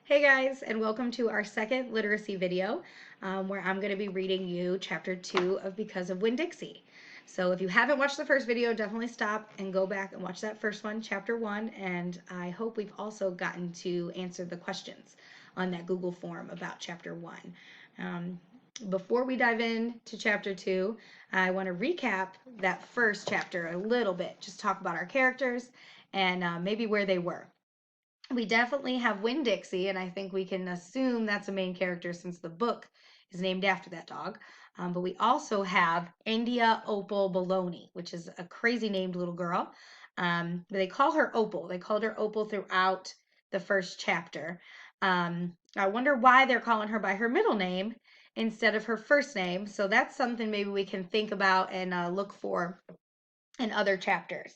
Hey guys, and welcome to our second literacy video where I'm going to be reading you chapter 2 of Because of Winn-Dixie. So if you haven't watched the first video, definitely stop and go back and watch that first one, chapter 1, and I hope we've also gotten to answer the questions on that Google form about chapter 1. Before we dive into chapter 2, I want to recap that first chapter a little bit, just talk about our characters and maybe where they were. We definitely have Winn-Dixie, and I think we can assume that's a main character since the book is named after that dog. But we also have India Opal Baloney, which is a crazy named little girl. But they call her Opal. They called her Opal throughout the first chapter. I wonder why they're calling her by her middle name instead of her first name. So that's something maybe we can think about and look for in other chapters.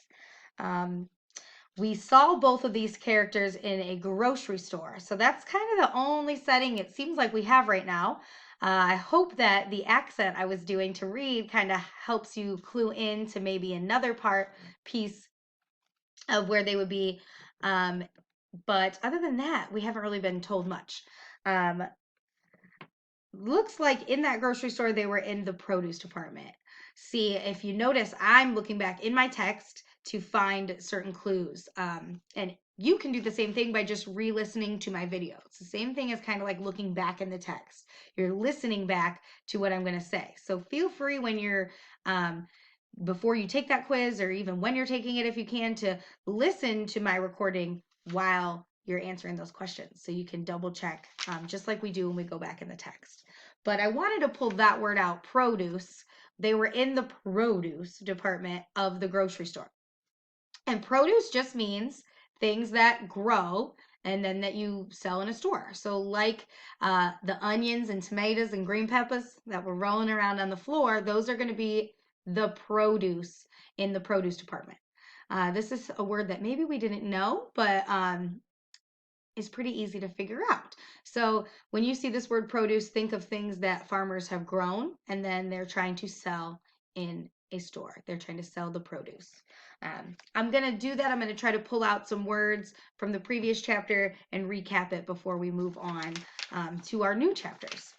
We saw both of these characters in a grocery store. So that's kind of the only setting it seems like we have right now. I hope that the accent I was doing to read kind of helps you clue in to maybe another piece of where they would be. But other than that, we haven't really been told much. Looks like in that grocery store, they were in the produce department. See, if you notice, I'm looking back in my text to find certain clues. And you can do the same thing by just re-listening to my video. It's the same thing as kind of like looking back in the text. You're listening back to what I'm going to say. So feel free when you're, before you take that quiz or even when you're taking it, if you can, to listen to my recording while you're answering those questions. So you can double check, just like we do when we go back in the text. But I wanted to pull that word out, produce. They were in the produce department of the grocery store. And produce just means things that grow and then that you sell in a store. So like the onions and tomatoes and green peppers that were rolling around on the floor, those are going to be the produce in the produce department. This is a word that maybe we didn't know, but is pretty easy to figure out. So when you see this word produce, think of things that farmers have grown and then they're trying to sell in a store. They're trying to sell the produce. I'm going to do that. I'm going to try to pull out some words from the previous chapter and recap it before we move on to our new chapters.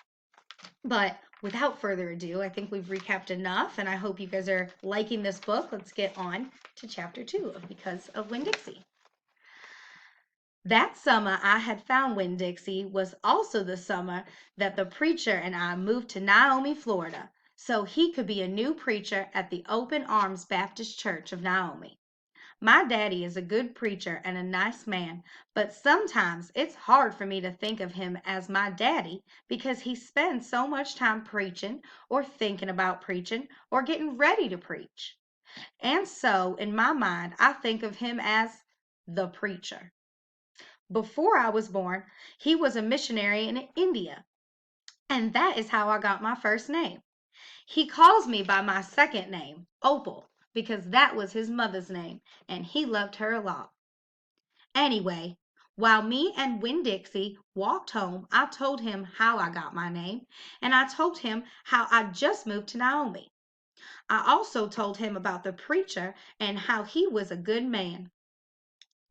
But without further ado, I think we've recapped enough, and I hope you guys are liking this book. Let's get on to chapter 2 of Because of Winn-Dixie. That summer I had found Winn-Dixie was also the summer that the preacher and I moved to Naomi, Florida, so he could be a new preacher at the Open Arms Baptist Church of Naomi. My daddy is a good preacher and a nice man, but sometimes it's hard for me to think of him as my daddy because he spends so much time preaching or thinking about preaching or getting ready to preach. And so, in my mind, I think of him as the preacher. Before I was born, he was a missionary in India, and that is how I got my first name. He calls me by my second name, Opal, because that was his mother's name, and he loved her a lot. Anyway, while me and Winn-Dixie walked home, I told him how I got my name, and I told him how I just moved to Naomi. I also told him about the preacher and how he was a good man,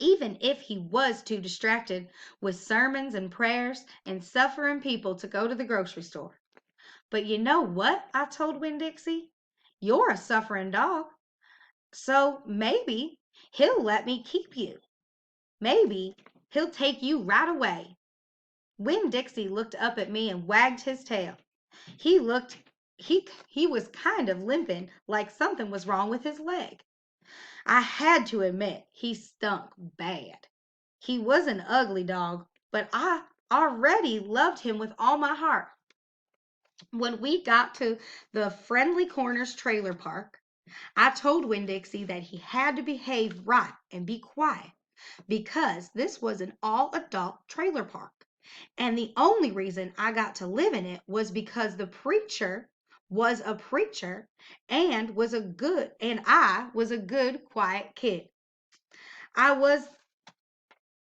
even if he was too distracted with sermons and prayers and suffering people to go to the grocery store. But you know what? I told Winn-Dixie. You're a suffering dog. So maybe he'll let me keep you. Maybe he'll take you right away. Winn-Dixie looked up at me and wagged his tail. He looked he was kind of limping, like something was wrong with his leg. I had to admit he stunk bad. He was an ugly dog, but I already loved him with all my heart. When we got to the Friendly Corners trailer park, I told Winn-Dixie that he had to behave right and be quiet because this was an all-adult trailer park. And the only reason I got to live in it was because the preacher was a preacher and I was a good, quiet kid. I was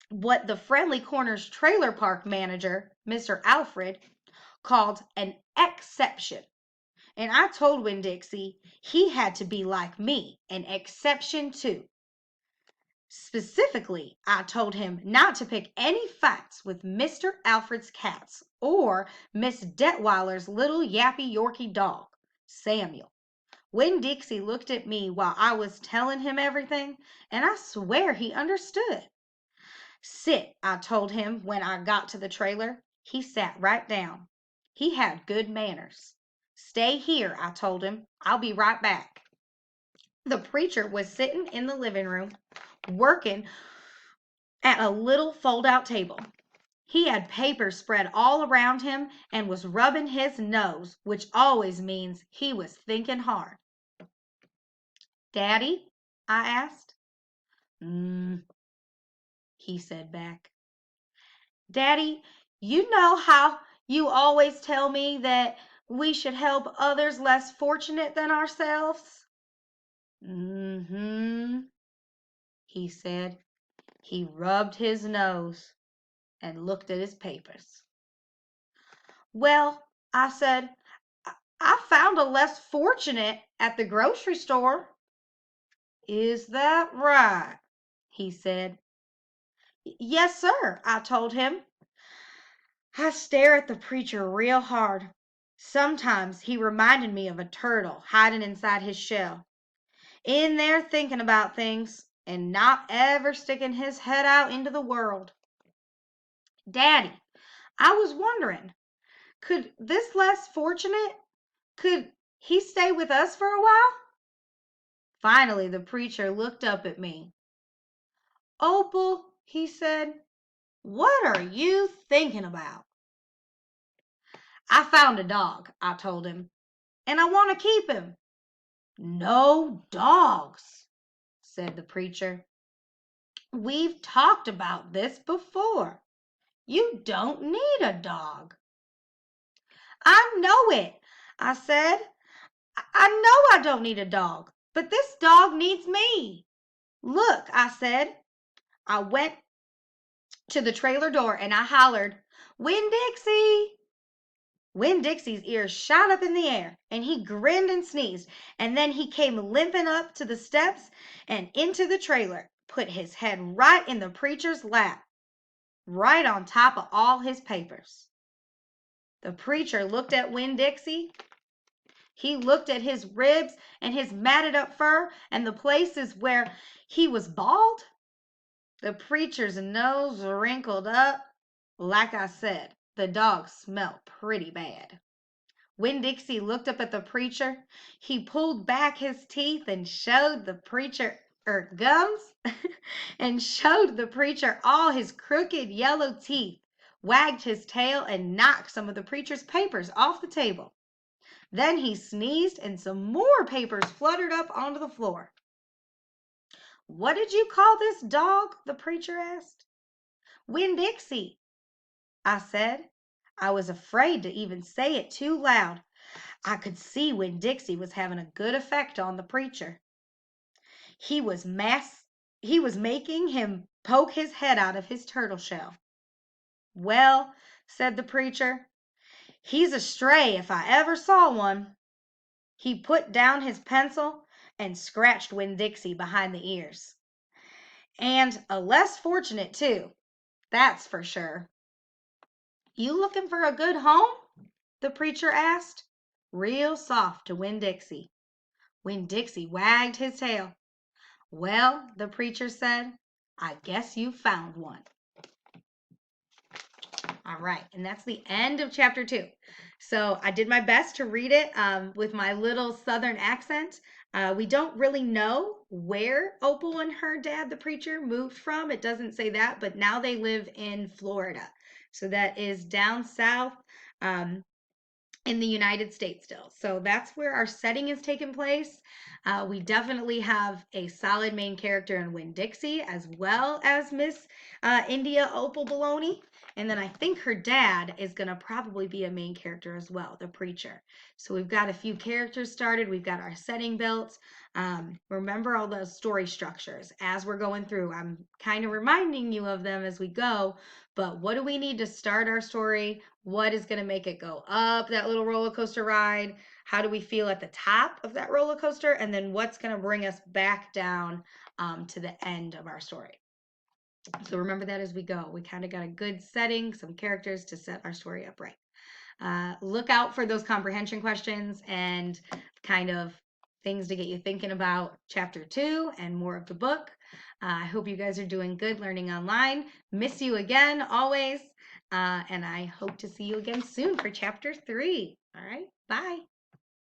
what the Friendly Corners trailer park manager, Mr. Alfred, called an exception. And I told Winn-Dixie he had to be like me, an exception too. Specifically, I told him not to pick any fights with Mr. Alfred's cats or Miss Detweiler's little yappy Yorkie dog, Samuel. Winn-Dixie looked at me while I was telling him everything, and I swear he understood. Sit, I told him when I got to the trailer. He sat right down. He had good manners. Stay here, I told him. I'll be right back. The preacher was sitting in the living room, working at a little fold-out table. He had papers spread all around him and was rubbing his nose, which always means he was thinking hard. Daddy? I asked. He said back. Daddy, you know how you always tell me that we should help others less fortunate than ourselves? He said. He rubbed his nose and looked at his papers. Well, I said, I found a less fortunate at the grocery store. Is that right? He said. Yes, sir, I told him. I stare at the preacher real hard. Sometimes he reminded me of a turtle hiding inside his shell, in there thinking about things and not ever sticking his head out into the world. Daddy, I was wondering, could this less fortunate, could he stay with us for a while? Finally, the preacher looked up at me. Opal, he said, what are you thinking about? I found a dog, I told him, and I want to keep him. No dogs, said the preacher. We've talked about this before. You don't need a dog. I know it, I said. I know I don't need a dog, but this dog needs me. Look, I said. I went to the trailer door and I hollered, Winn-Dixie! Winn-Dixie's ears shot up in the air, and he grinned and sneezed, and then he came limping up to the steps and into the trailer, put his head right in the preacher's lap, right on top of all his papers. The preacher looked at Winn-Dixie. He looked at his ribs and his matted up fur and the places where he was bald. The preacher's nose wrinkled up. Like I said, the dog smelled pretty bad. Winn-Dixie looked up at the preacher. He pulled back his teeth and showed the preacher gums and showed the preacher all his crooked yellow teeth, wagged his tail and knocked some of the preacher's papers off the table. Then he sneezed and some more papers fluttered up onto the floor. What did you call this dog? The preacher asked. Winn-Dixie, I said. I was afraid to even say it too loud. I could see Winn-Dixie was having a good effect on the preacher. He was making him poke his head out of his turtle shell. Well, said the preacher, he's a stray if I ever saw one. He put down his pencil and scratched Winn-Dixie behind the ears. And a less fortunate, too. That's for sure. You looking for a good home? The preacher asked, real soft to Winn-Dixie. Winn-Dixie wagged his tail. Well, the preacher said, I guess you found one. All right, and that's the end of chapter 2. So I did my best to read it with my little southern accent. We don't really know where Opal and her dad, the preacher, moved from. It doesn't say that, but now they live in Florida. So that is down south in the United States still. So that's where our setting is taking place. We definitely have a solid main character in Winn-Dixie, as well as Miss India Opal Baloney. And then I think her dad is going to probably be a main character as well, the preacher. So we've got a few characters started. We've got our setting built. Remember all those story structures as we're going through. I'm kind of reminding you of them as we go. But what do we need to start our story? What is going to make it go up that little roller coaster ride? How do we feel at the top of that roller coaster? And then what's going to bring us back down to the end of our story. So remember that as we go. We kind of got a good setting, some characters to set our story up right. Look out for those comprehension questions and kind of things to get you thinking about chapter 2 and more of the book. I hope you guys are doing good learning online. Miss you again, always. And I hope to see you again soon for chapter 3. All right, bye.